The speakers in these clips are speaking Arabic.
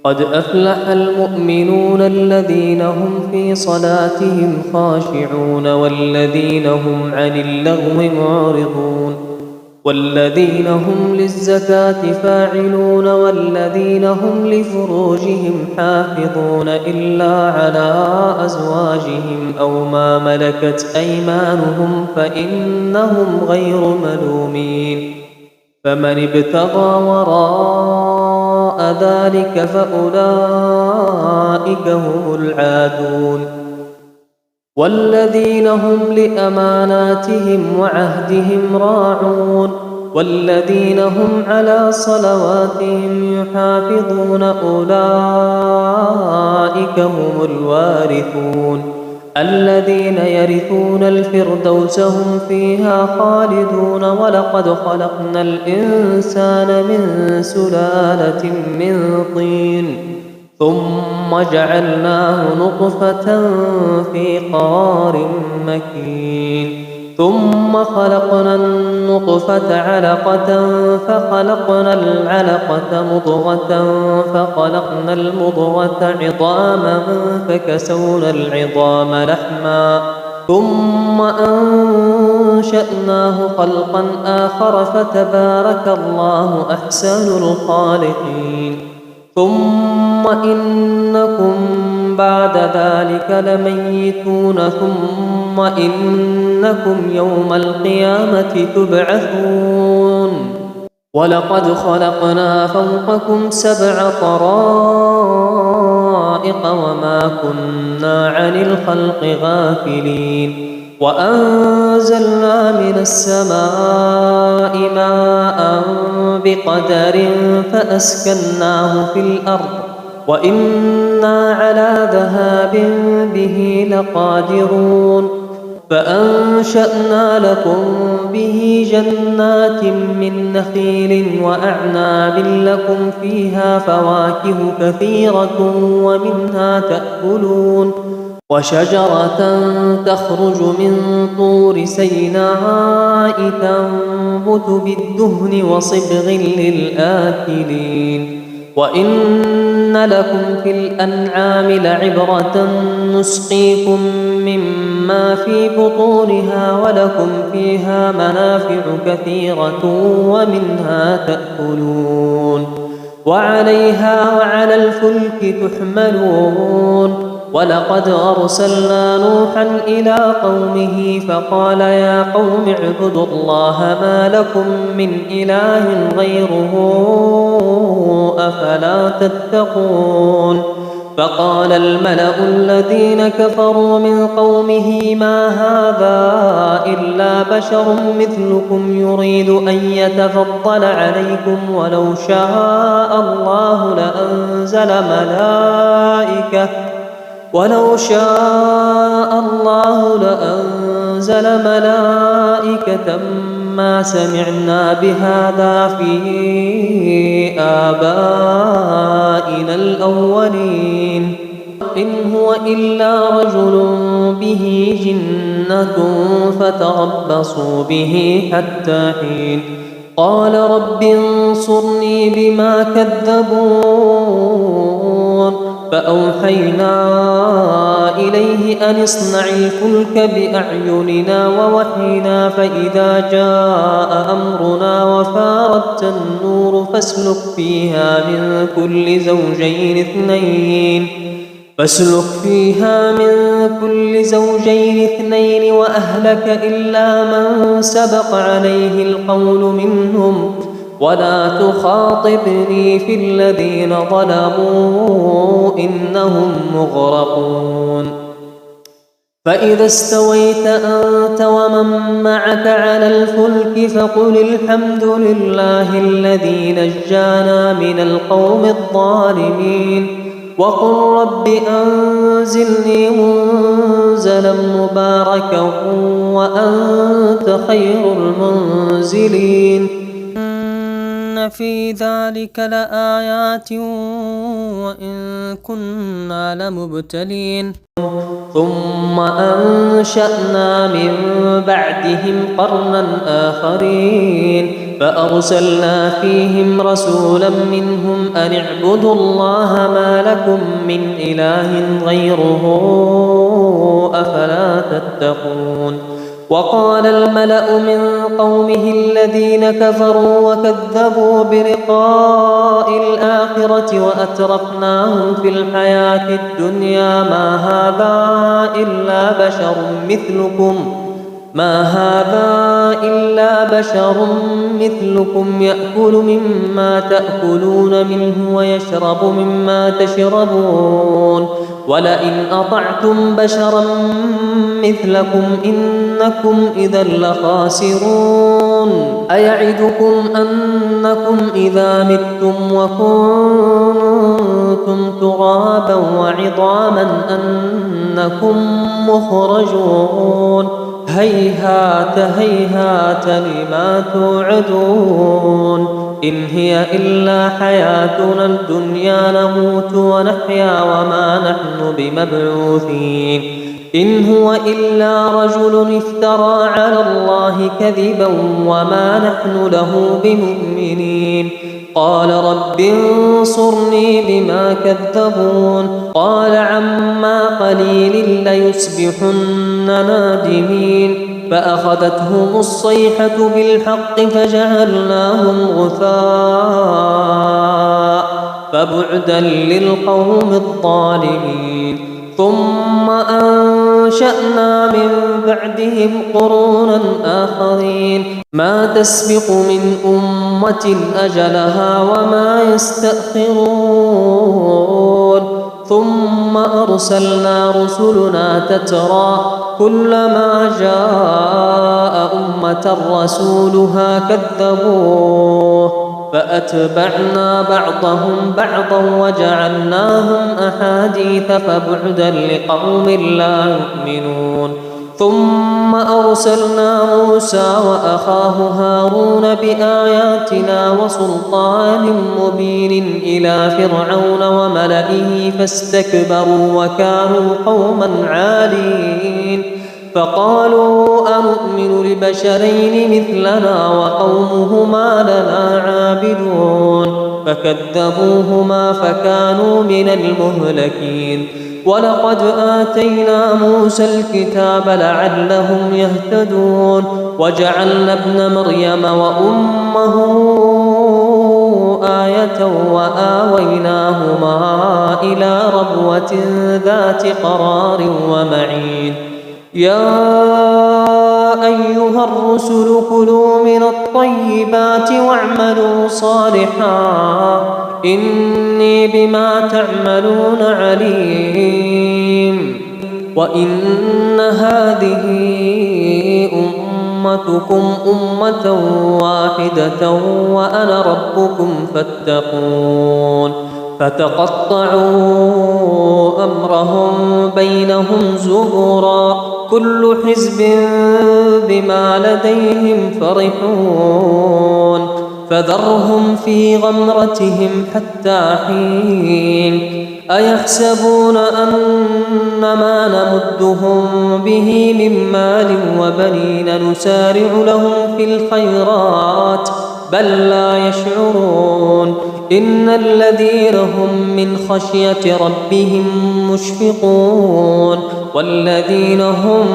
قد أفلح المؤمنون الذين هم في صلاتهم خاشعون والذين هم عن اللغو معرضون والذين هم للزكاة فاعلون والذين هم لفروجهم حافظون إلا على أزواجهم أو ما ملكت أيمانهم فإنهم غير ملومين فمن ابتغى وراء ذلك فأولئك هم العادون والذين هم لأماناتهم وعهدهم راعون والذين هم على صلواتهم يحافظون أولئك هم الوارثون الذين يرثون الفردوس هم فيها خالدون ولقد خلقنا الإنسان من سلالة من طين ثم جعلناه نطفة في قرار مكين ثم خلقنا النطفة علقة فخلقنا العلقة مضغة فخلقنا المضغة عظاما فكسونا العظام لحما ثم أنشأناه خلقا آخر فتبارك الله أحسن الخالقين ثم إنكم بعد ذلك لميتون ثم إنكم يوم القيامة تبعثون ولقد خلقنا فوقكم 7 طرائق وما كنا عن الخلق غافلين وأنزلنا من السماء ماء بقدر فأسكناه في الأرض وإنا على ذهاب به لقادرون فأنشأنا لكم به جنات من نخيل وأعناب لكم فيها فواكه كثيرة ومنها تأكلون وشجرة تخرج من طور سيناء تنبت بالدهن وصبغ للآكلين وإن لكم في الأنعام لعبرة نسقيكم مما في بطونها ولكم فيها منافع كثيرة ومنها تأكلون وعليها وعلى الفلك تحملون ولقد أرسلنا نوحا إلى قومه فقال يا قوم اعبدوا الله ما لكم من إله غيره أفلا تتقون فقال الملأ الذين كفروا من قومه ما هذا إلا بشر مثلكم يريد أن يتفضل عليكم ولو شاء الله لأنزل ملائكة ما سمعنا بهذا في آبائنا الأولين إن هو إلا رجل به جنة فتربصوا به حتى حين قال رب انصرني بما كذبون فأوحينا إليه أن اصنع الفلك بأعيننا ووحينا فإذا جاء أمرنا وفاردت النور فاسلك فيها من كل زوجين اثنين وأهلك إلا من سبق عليه القول منهم ولا تخاطبني في الذين ظلموا إنهم مغرقون فإذا استويت أنت ومن معك على الفلك فقل الحمد لله الذي نجانا من القوم الظالمين وقل رب أنزلني منزلا مباركا وأنت خير المنزلين إن في ذلك لآيات وإن كنا لمبتلين ثم أنشأنا من بعدهم قرنا آخرين فأرسلنا فيهم رسولا منهم أن اعبدوا الله ما لكم من إله غيره أفلا تتقون وقال الملأ من قومه الذين كفروا وكذبوا بلقاء الآخرة وأترفناهم في الحياة الدنيا ما هذا إلا بشر مثلكم يأكل مما تأكلون منه ويشرب مما تشربون ولئن أطعتم بشرا مثلكم إنكم إذا لخاسرون أيعدكم أنكم إذا متم وكنتم ترابا وعظاما أنكم مخرجون هيهات هيهات لما توعدون إن هي إلا حياتنا الدنيا نموت ونحيا وما نحن بمبعوثين إن هو إلا رجل افترى على الله كذبا وما نحن له بمؤمنين قال رب انصرني بما كذبون قال عما قليل ليصبحن نادمين فأخذتهم الصيحة بالحق فجعلناهم غثاء فبعدا للقوم الظالمين ثم أنشأنا من بعدهم قرونا آخرين ما تسبق من أمة أجلها وما يستأخرون ثم أرسلنا رسلنا تترى كلما جاء أمة رسولها كذبوه فأتبعنا بعضهم بعضا وجعلناهم أحاديث فبعدا لقوم لا يؤمنون ثم أرسلنا موسى وأخاه هارون بآياتنا وسلطان مبين إلى فرعون وملئه فاستكبروا وكانوا قوما عالين فقالوا أنؤمن لبشرين مثلنا وقومهما لنا عابدون فكذبوهما فكانوا من المهلكين ولقد آتينا موسى الكتاب لعلهم يهتدون وجعلنا ابن مريم وأمه آية وآويناهما إلى ربوة ذات قرار ومعين يا أيها الرسل كلوا من الطيبات واعملوا صالحا إني بما تعملون عليم وإن هذه أمتكم أمة واحدة وأنا ربكم فاتقون فتقطعوا أمرهم بينهم زبرا كل حزب بما لديهم فرحون فذرهم في غمرتهم حتى حين أيحسبون أن ما نمدهم به من مال وبنين نسارع لهم في الخيرات بل لا يشعرون إن الذين هم من خشية ربهم مشفقون والذين هم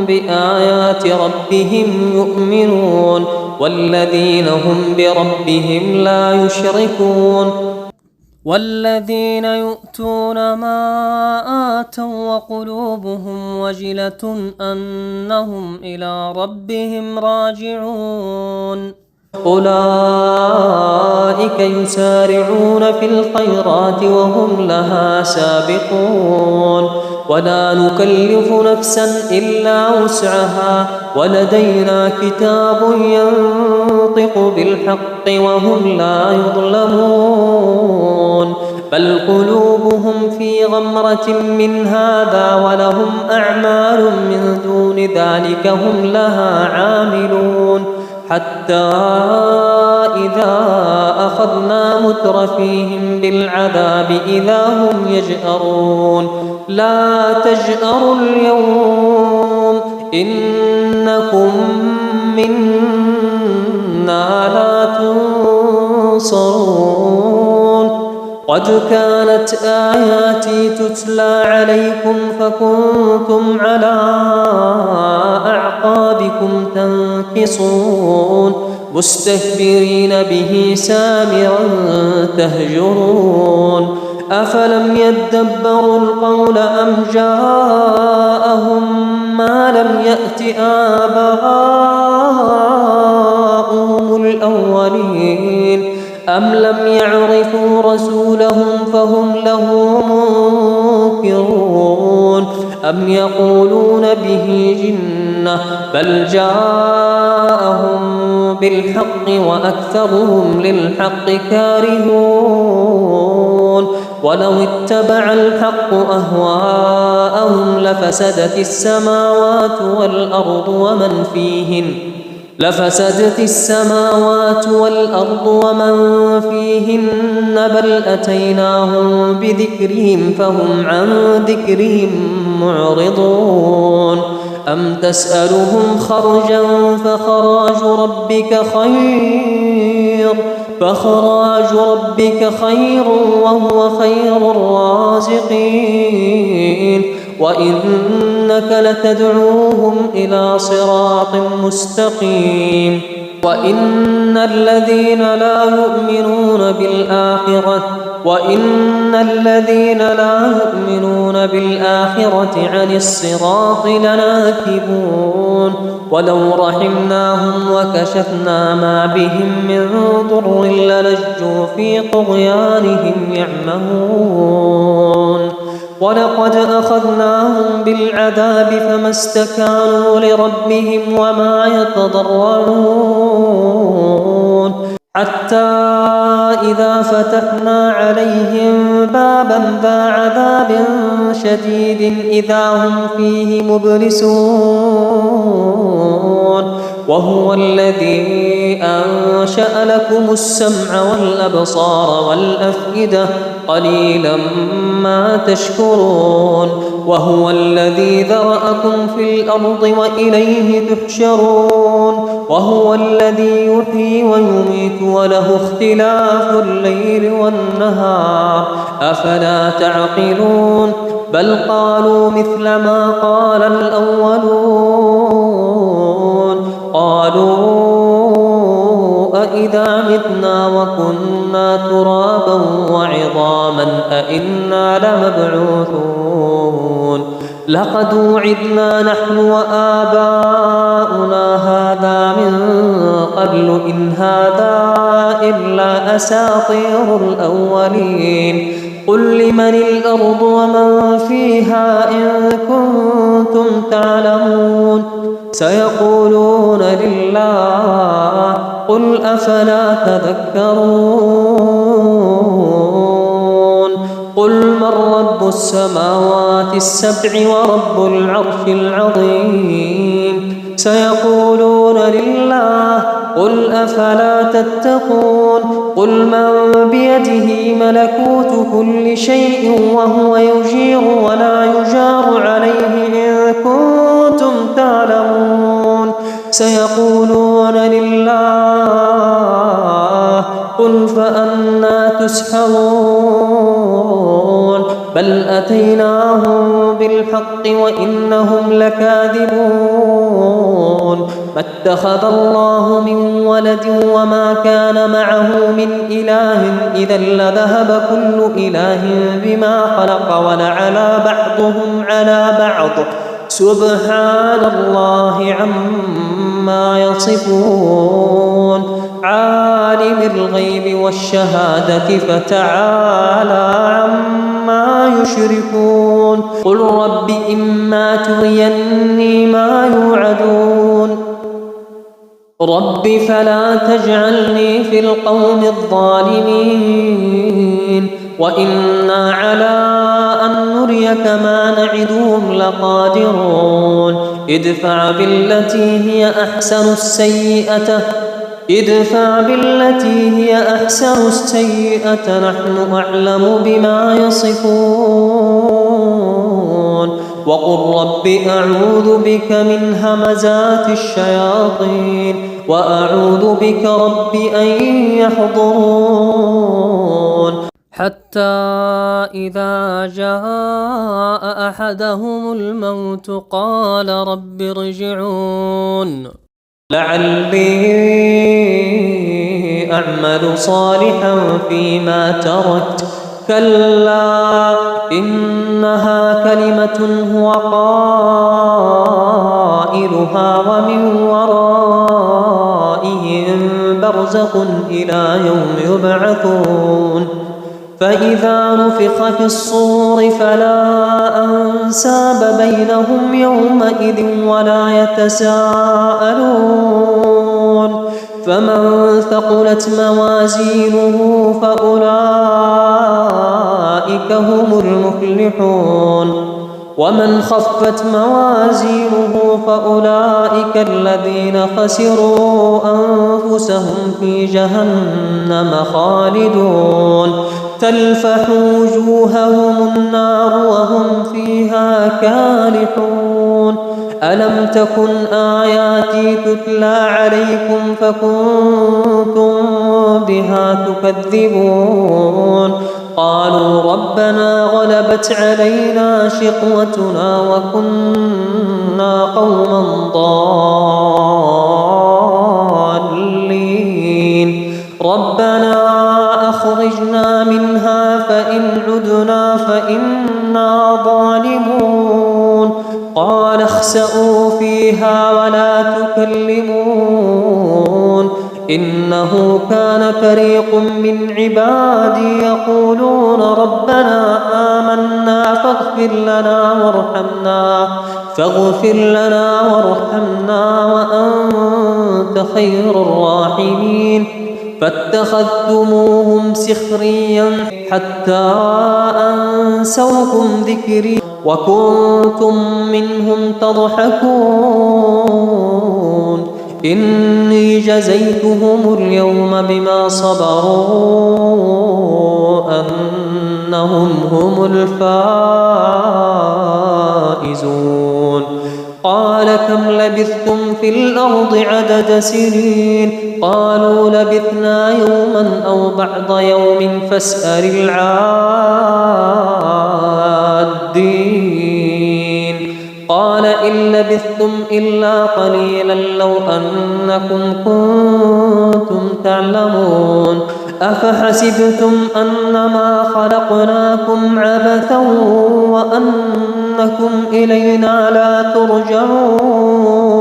بآيات ربهم يؤمنون والذين هم بربهم لا يشركون والذين يؤتون ما آتوا وقلوبهم وجلة أنهم إلى ربهم راجعون أولئك يسارعون في الخيرات وهم لها سابقون ولا نكلف نفسا إلا وسعها ولدينا كتاب ينطق بالحق وهم لا يظلمون بل قلوبهم في غمرة من هذا ولهم أعمال من دون ذلك هم لها عاملون حتى إذا أخذنا مترفيهم بالعذاب إذا هم يجأرون لا تجأروا اليوم إنكم منا لا تنصرون قد كانت آياتي تتلى عليكم فكنتم على أعقابكم تنكصون مستكبرين به سامرا تهجرون أفلم يدبروا القول أم جاءهم ما لم يأت آباؤهم الأولين أم لم يعرفوا رسولهم فهم له منكرون أم يقولون به جنة بل جاءهم بالحق وأكثرهم للحق كارهون ولو اتبع الحق أهواءهم لفسدت السماوات والأرض ومن فيهن بل أتيناهم بذكرهم فهم عن ذكرهم معرضون أم تسألهم خرجا فخراج ربك خير وهو خير الرازقين وإنك لتدعوهم إلى صراط مستقيم وإن الذين لا يؤمنون بالآخرة عن الصراط لناكبون ولو رحمناهم وكشفنا ما بهم من ضر للجوا في طغيانهم يعمهون ولقد أخذناهم بالعذاب فما استكانوا لربهم وما يتضرعون حتى إذا فتحنا عليهم بابا ذا عذاب شديد إذا هم فيه مبلسون وهو الذي أنشأ لكم السمع والأبصار والأفئدة قليلا ما تشكرون وهو الذي ذرأكم في الأرض وإليه تحشرون وهو الذي يحيي ويميت وله اختلاف الليل والنهار أفلا تعقلون بل قالوا مثل ما قال الأولون قالوا أإذا متنا وكنا ترابا وعظاما أإنا لمبعوثون لقد وعدنا نحن وآباؤنا هذا من قبل إن هذا إلا أساطير الأولين قل لمن الأرض ومن فيها إن كنتم تعلمون سيقولون لله قل أفلا تذكرون قل من رب السماوات السبع ورب العرش العظيم سيقولون لله قل أفلا تتقون قل من بيده ملكوت كل شيء وهو يجير ولا يجار عليه إن كنتم تعلمون سيقولون لله قل فأنى تسحرون بل أتيناهم بالحق وإنهم لكاذبون ما اتخذ الله من ولد وما كان معه من إله إذا لذهب كل إله بما خلق ولعلى بعضهم على بعض سبحان الله عما يصفون عالم الغيب والشهادة فتعالى عما يشركون قل رب إما تريني ما يوعدون رب فلا تجعلني في القوم الظالمين وإنا على أن نريك ما نعدهم لقادرون ادفع بالتي هي أحسن السيئة ادفع بالتي هي أحسن السيئة نحن أعلم بما يصفون وقل رب أعوذ بك من همزات الشياطين وأعوذ بك رب أن يحضرون حتى إذا جاء أحدهم الموت قال رب ارجعون لعلي أعمل صالحا فيما تركت كلا إنها كلمة هو قائلها ومن ورائهم برزخ إلى يوم يبعثون فإذا نفخ في الصور فلا أنساب بينهم يومئذ ولا يتساءلون فمن ثقلت موازينه فأولئك هم المفلحون ومن خفت موازينه فأولئك الذين خسروا أنفسهم في جهنم خالدون تلفح وجوههم النار وهم فيها كالحون ألم تكن آياتي تتلى عليكم فكنتم بها تكذبون قالوا ربنا غلبت علينا شقوتنا وكنا قوما ضالين ربنا أخرجنا منها فإن عدنا فإنا ظالمون قال اخسئوا فيها ولا تكلمون إنه كان فريق من عبادي يقولون ربنا آمنا فاغفر لنا وارحمنا وأنت خير الراحمين فاتخذتموهم سخريا حتى أنسوكم ذكري وكنتم منهم تضحكون إني جزيتهم اليوم بما صبروا أنهم هم الفائزون قال كم لبثتم في الأرض عدد سنين قالوا لبثنا يوما أو بعض يوم فاسأل العادين قال إن لبثتم إلا قليلا لو أنكم كنتم تعلمون أفحسبتم أنما خلقناكم عبثا وأنكم إلينا لا ترجعون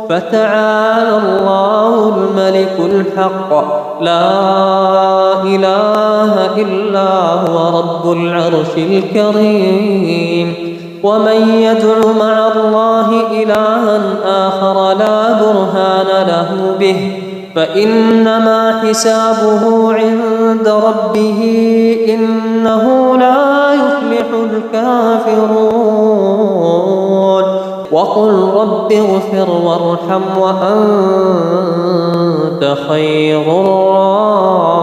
فتعالى الله الملك الحق لا إله إلا هو رب العرش الكريم ومن يدع مع الله إلها آخر لا برهان له به فإنما حسابه عند ربه إنه لا يفلح الكافرون وقل رب اغفر وارحم وأنت خير الراحمين